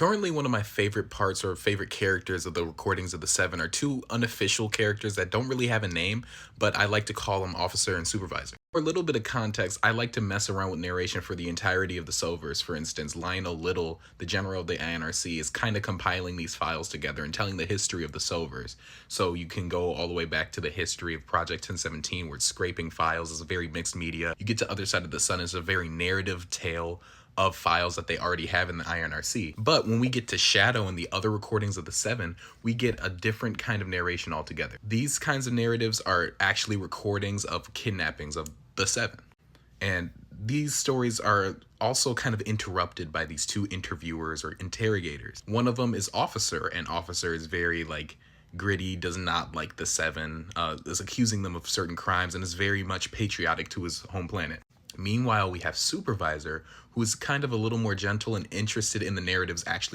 Currently, one of my favorite parts or favorite characters of the recordings of the Seven are two unofficial characters that don't really have a name, but I like to call them Officer and Supervisor. For a little bit of context, I like to mess around with narration for the entirety of the Soverse. For instance, Lionel Little, the general of the INRC, is kind of compiling these files together and telling the history of the Soverse. So you can go all the way back to the history of Project 1017, where it's scraping files is a very mixed media. You get to Other Side of the Sun, is a very narrative tale of files that they already have in the INRC. But when we get to Shadow and the other recordings of the Seven, we get a different kind of narration altogether. These kinds of narratives are actually recordings of kidnappings of the Seven. And these stories are also kind of interrupted by these two interviewers or interrogators. One of them is Officer, and Officer is very gritty, does not like the Seven, is accusing them of certain crimes, and is very much patriotic to his home planet. Meanwhile, we have Supervisor, who is kind of a little more gentle and interested in the narratives actually